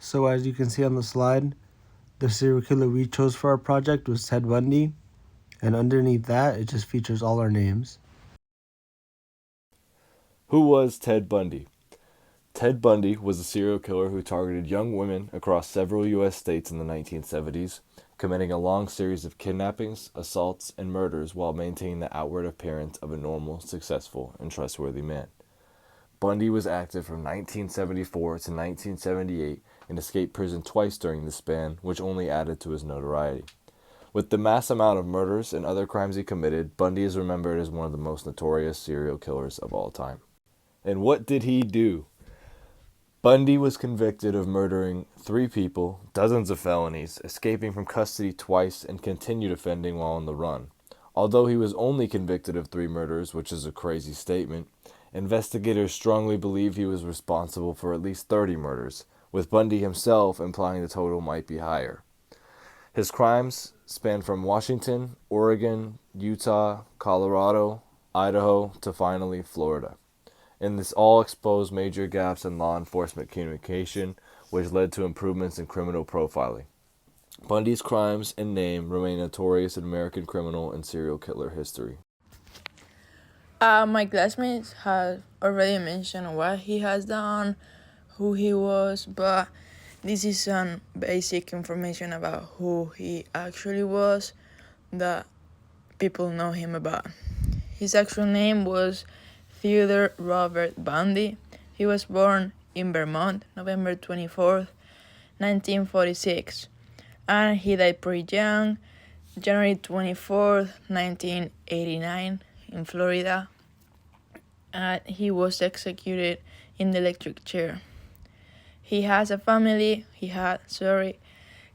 So as you can see on the slide, the serial killer we chose for our project was Ted Bundy, and underneath that, it just features all our names. Who was Ted Bundy? Ted Bundy was a serial killer who targeted young women across several U.S. states in the 1970s, committing a long series of kidnappings, assaults, and murders while maintaining the outward appearance of a normal, successful, and trustworthy man. Bundy was active from 1974 to 1978 and escaped prison twice during this span, which only added to his notoriety. With the mass amount of murders and other crimes he committed, Bundy is remembered as one of the most notorious serial killers of all time. And what did he do? Bundy was convicted of murdering 3 people, dozens of felonies, escaping from custody twice, and continued offending while on the run. Although he was only convicted of 3 murders, which is a crazy statement, investigators strongly believe he was responsible for at least 30 murders, with Bundy himself implying the total might be higher. His crimes span from Washington, Oregon, Utah, Colorado, Idaho, to finally Florida. And this all exposed major gaps in law enforcement communication, which led to improvements in criminal profiling. Bundy's crimes and name remain notorious in American criminal and serial killer history. My classmates have already mentioned what he has done, who he was, but this is some basic information about who he actually was that people know him about. His actual name was Theodore Robert Bundy. He was born in Vermont, November 24th, 1946, and he died pretty young, January 24th, 1989, in Florida. He was executed in the electric chair. He has a family.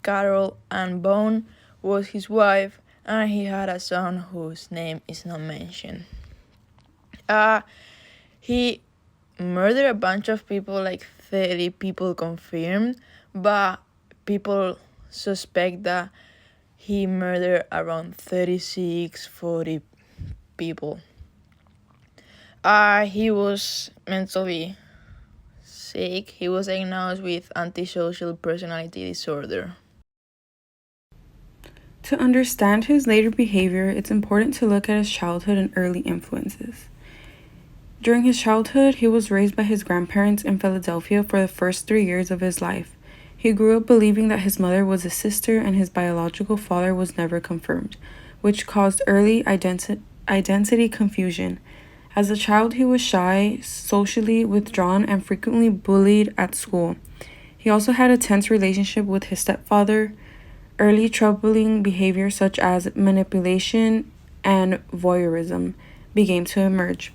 Carol Ann Bone was his wife, and he had a son whose name is not mentioned. He murdered a bunch of people, like 30 people confirmed, but people suspect that he murdered around 36, 40 people. He was mentally sick. He was diagnosed with antisocial personality disorder. To understand his later behavior, it's important to look at his childhood and early influences. During his childhood, he was raised by his grandparents in Philadelphia for the first 3 years of his life. He grew up believing that his mother was a sister and his biological father was never confirmed, which caused early identity confusion. As a child, he was shy, socially withdrawn, and frequently bullied at school. He also had a tense relationship with his stepfather. Early troubling behavior such as manipulation and voyeurism began to emerge.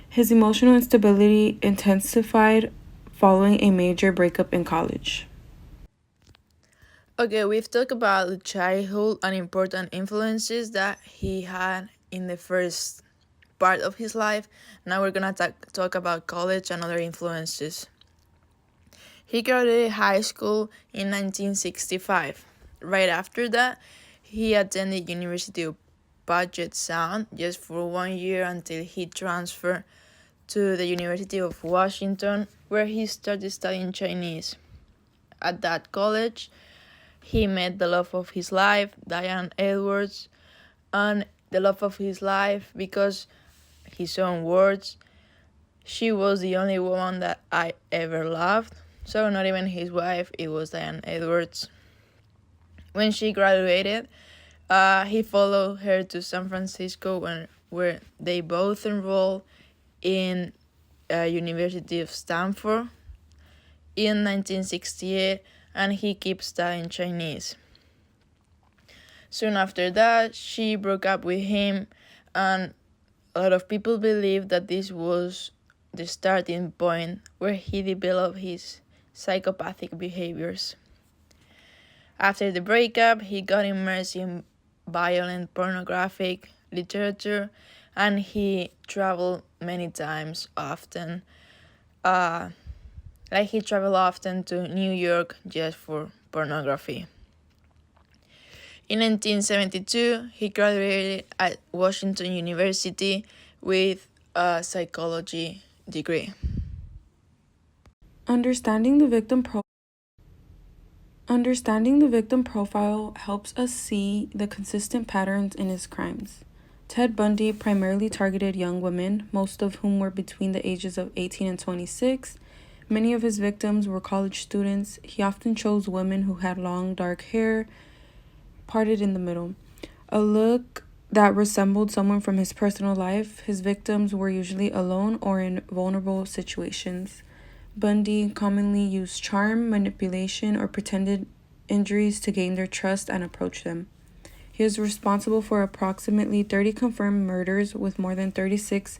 His emotional instability intensified following a major breakup in college. Okay, we've talked about the childhood and important influences that he had in the first part of his life. Now we're gonna talk about college and other influences. He graduated high school in 1965. Right after that, he attended University of Puget Sound just for 1 year until he transferred to the University of Washington, where he started studying Chinese. At that college, he met the love of his life, Diane Edwards, and the love of his life, because his own words, she was the only woman that I ever loved. So not even his wife, it was Diane Edwards. When she graduated, he followed her to San Francisco, where they both enrolled in University of Stanford in 1968, and he keeps studying Chinese. Soon after that, she broke up with him, and a lot of people believe that this was the starting point where he developed his psychopathic behaviors. After the breakup, he got immersed in violent pornographic literature, and he traveled many times often. He traveled often to New York just for pornography. In 1972, he graduated at Washington University with a psychology degree. Understanding the victim profile. Understanding the victim profile helps us see the consistent patterns in his crimes. Ted Bundy primarily targeted young women, most of whom were between the ages of 18 and 26. Many of his victims were college students. He often chose women who had long, dark hair, parted in the middle, a look that resembled someone from his personal life. His victims were usually alone or in vulnerable situations. Bundy commonly used charm, manipulation, or pretended injuries to gain their trust and approach them. He is responsible for approximately 30 confirmed murders with more than 36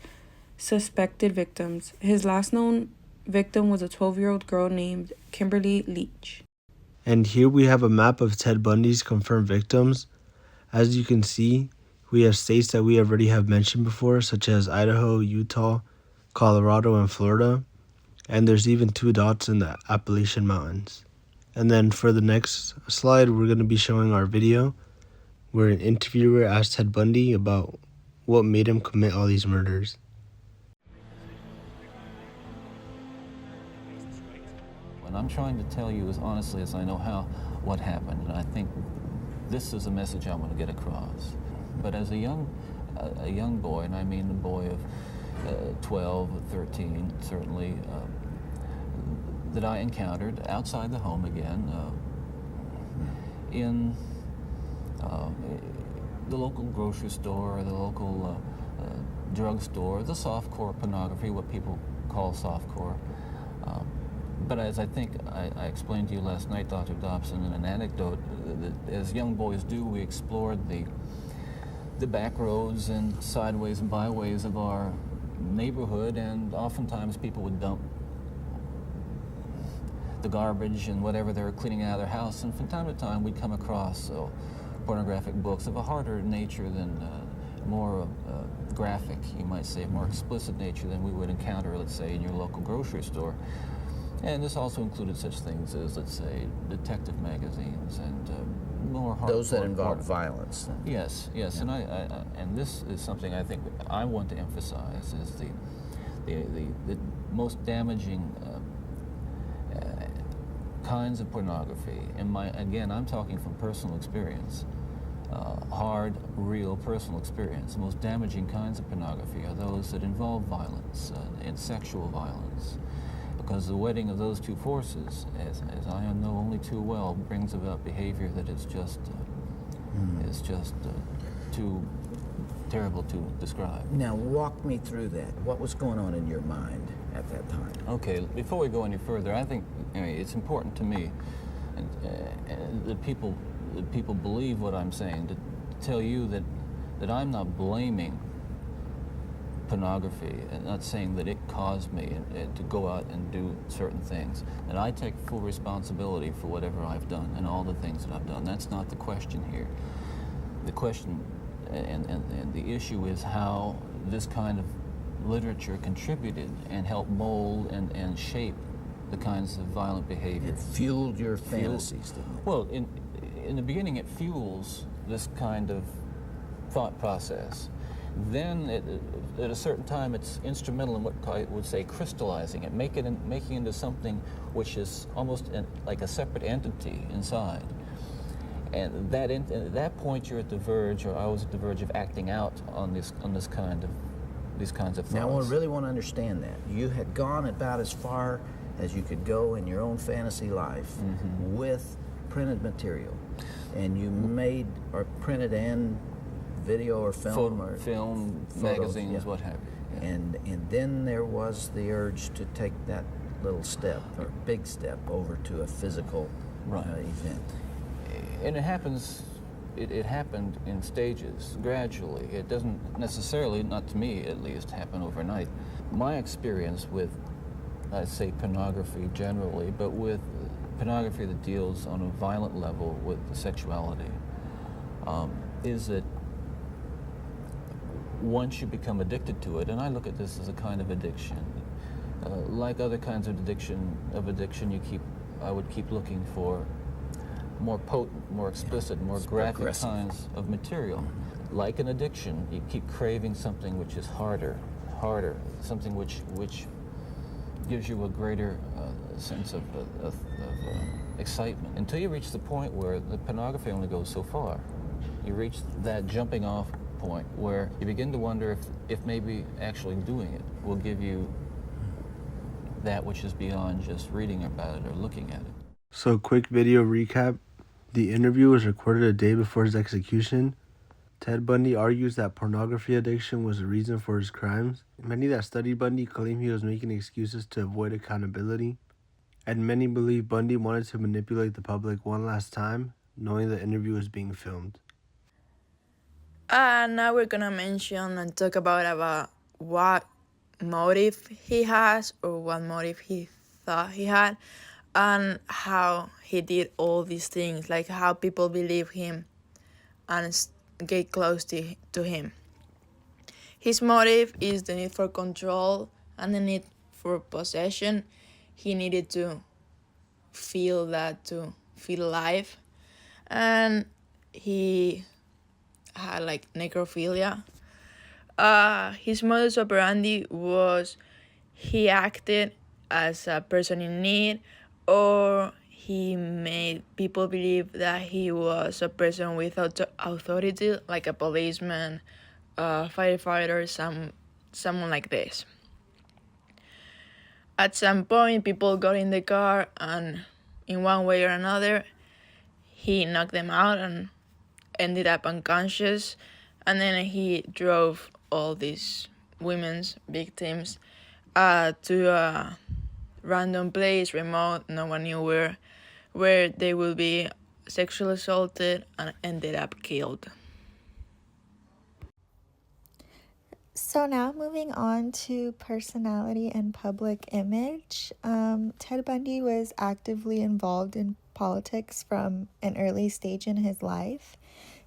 suspected victims. His last known victim was a 12-year-old girl named Kimberly Leach. And here we have a map of Ted Bundy's confirmed victims. As you can see, we have states that we already have mentioned before, such as Idaho, Utah, Colorado, and Florida. And there's even 2 dots in the Appalachian Mountains. And then for the next slide, we're going to be showing our video where an interviewer asked Ted Bundy about what made him commit all these murders. And I'm trying to tell you as honestly as I know how what happened, and I think this is a message I want to get across. But as a young boy, and I mean a boy of 12 or 13, certainly, that I encountered outside the home again, in the local grocery store, the local drugstore, the softcore pornography, what people call softcore. But as I think I explained to you last night, Dr. Dobson, in an anecdote, that as young boys do, we explored the back roads and sideways and byways of our neighborhood, and oftentimes people would dump the garbage and whatever they were cleaning out of their house, and from time to time we'd come across pornographic books of a harder nature than more graphic, you might say, more explicit nature than we would encounter, let's say, in your local grocery store. And this also included such things as, let's say, detective magazines and more hard. Those that involve violence. Yes, yes, yeah. And this is something I think I want to emphasize is the most damaging kinds of pornography. And again, I'm talking from personal experience, hard, real personal experience. The most damaging kinds of pornography are those that involve violence and sexual violence. Because the wedding of those two forces, as I know only too well, brings about behavior that is just too terrible to describe. Now, walk me through that. What was going on in your mind at that time? Okay, before we go any further, I think it's important to me, and that people believe what I'm saying, to tell you that I'm not blaming pornography and not saying that it caused me to go out and do certain things. And I take full responsibility for whatever I've done and all the things that I've done. That's not the question here. The question and the issue is how this kind of literature contributed and helped mold and shape the kinds of violent behavior. It fueled your fantasies, didn't it? Well, in the beginning it fuels this kind of thought process. Then at a certain time it's instrumental in what I would say crystallizing it, making it into something which is almost like a separate entity inside. And at that point you're at the verge, or I was at the verge of acting out on these kinds of thoughts. Now I really want to understand that. You had gone about as far as you could go in your own fantasy life with printed material, and you made or printed and video or film or film, photos, magazines, yeah. What have you. Yeah. And then there was the urge to take that little step or big step over to a physical event. And it happened in stages, gradually. It doesn't necessarily, not to me at least, happen overnight. My experience with, I'd say, pornography generally, but with pornography that deals on a violent level with sexuality, is that once you become addicted to it, and I look at this as a kind of addiction, like other kinds of addiction, I would keep looking for more potent, more explicit, more graphic kinds of material. Like an addiction, you keep craving something which is harder, something which gives you a greater sense of excitement, until you reach the point where the pornography only goes so far. You reach that jumping off point where you begin to wonder if maybe actually doing it will give you that which is beyond just reading about it or looking at it. So, quick video recap. The interview was recorded a day before his execution. Ted Bundy argues that pornography addiction was the reason for his crimes. Many that studied Bundy claim he was making excuses to avoid accountability. And many believe Bundy wanted to manipulate the public one last time, knowing the interview was being filmed. Now we're gonna mention and talk about what motive he has, or what motive he thought he had, and how he did all these things, like how people believe him and get close to him. His motive is the need for control and the need for possession. He needed to feel that, to feel alive, and he had like necrophilia. His modus operandi was he acted as a person in need, or he made people believe that he was a person without authority, like a policeman, a firefighter, someone like this. At some point, people got in the car, and in one way or another, he knocked them out and ended up unconscious, and then he drove all these women's victims to a random place, remote, no one knew where they will be sexually assaulted and ended up killed. So now moving on to personality and public image. Ted Bundy was actively involved in politics from an early stage in his life,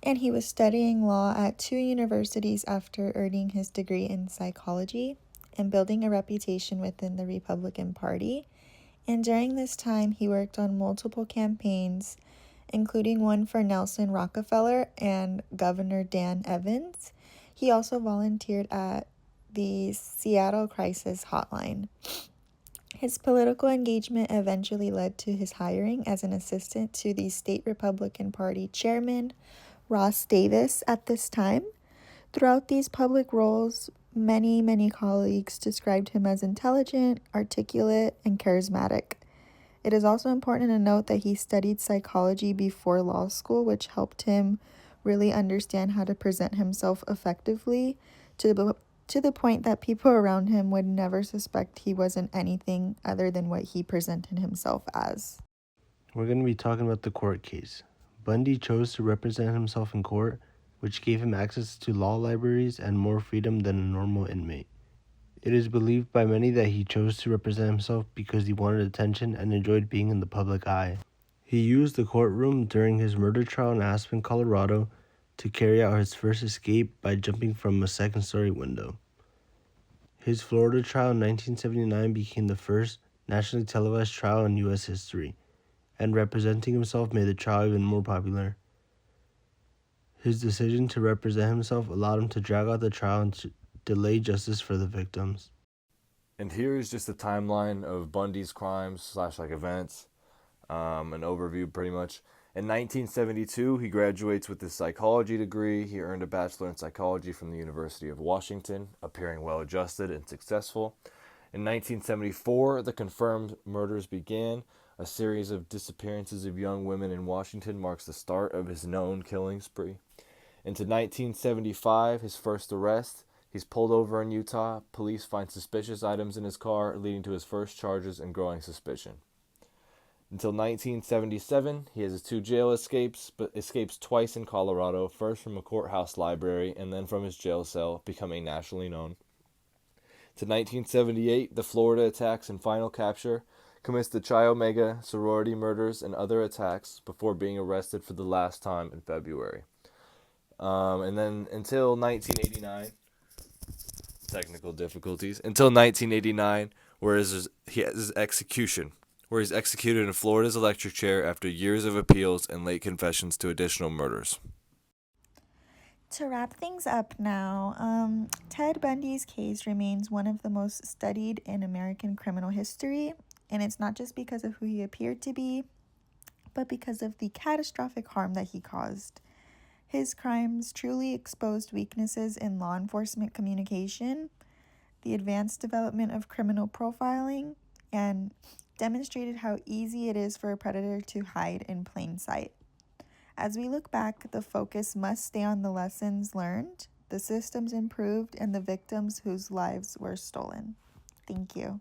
and he was studying law at 2 universities after earning his degree in psychology and building a reputation within the Republican Party. And during this time, he worked on multiple campaigns, including one for Nelson Rockefeller and Governor Dan Evans. He also volunteered at the Seattle Crisis Hotline. His political engagement eventually led to his hiring as an assistant to the state Republican Party chairman, Ross Davis, at this time. Throughout these public roles, many colleagues described him as intelligent, articulate, and charismatic. It is also important to note that he studied psychology before law school, which helped him really understand how to present himself effectively to the point that people around him would never suspect he wasn't anything other than what he presented himself as. We're going to be talking about the court case. Bundy chose to represent himself in court, which gave him access to law libraries and more freedom than a normal inmate. It is believed by many that he chose to represent himself because he wanted attention and enjoyed being in the public eye. He used the courtroom during his murder trial in Aspen, Colorado, to carry out his first escape by jumping from a second-story window. His Florida trial in 1979 became the first nationally televised trial in U.S. history, and representing himself made the trial even more popular. His decision to represent himself allowed him to drag out the trial and to delay justice for the victims. And here is just a timeline of Bundy's crimes / events, an overview pretty much. In 1972, he graduates with his psychology degree. He earned a bachelor in psychology from the University of Washington, appearing well-adjusted and successful. In 1974, the confirmed murders began. A series of disappearances of young women in Washington marks the start of his known killing spree. Into 1975, his first arrest. He's pulled over in Utah. Police find suspicious items in his car, leading to his first charges and growing suspicion. Until 1977, he has his 2 jail escapes, but escapes twice in Colorado, first from a courthouse library and then from his jail cell, becoming nationally known. To 1978, the Florida attacks and final capture, commits the Chi Omega sorority murders and other attacks before being arrested for the last time in February. And then until 1989, technical difficulties, until 1989, where he has his execution, where he's executed in Florida's electric chair after years of appeals and late confessions to additional murders. To wrap things up now, Ted Bundy's case remains one of the most studied in American criminal history. And it's not just because of who he appeared to be, but because of the catastrophic harm that he caused. His crimes truly exposed weaknesses in law enforcement communication, the advanced development of criminal profiling, and demonstrated how easy it is for a predator to hide in plain sight. As we look back, the focus must stay on the lessons learned, the systems improved, and the victims whose lives were stolen. Thank you.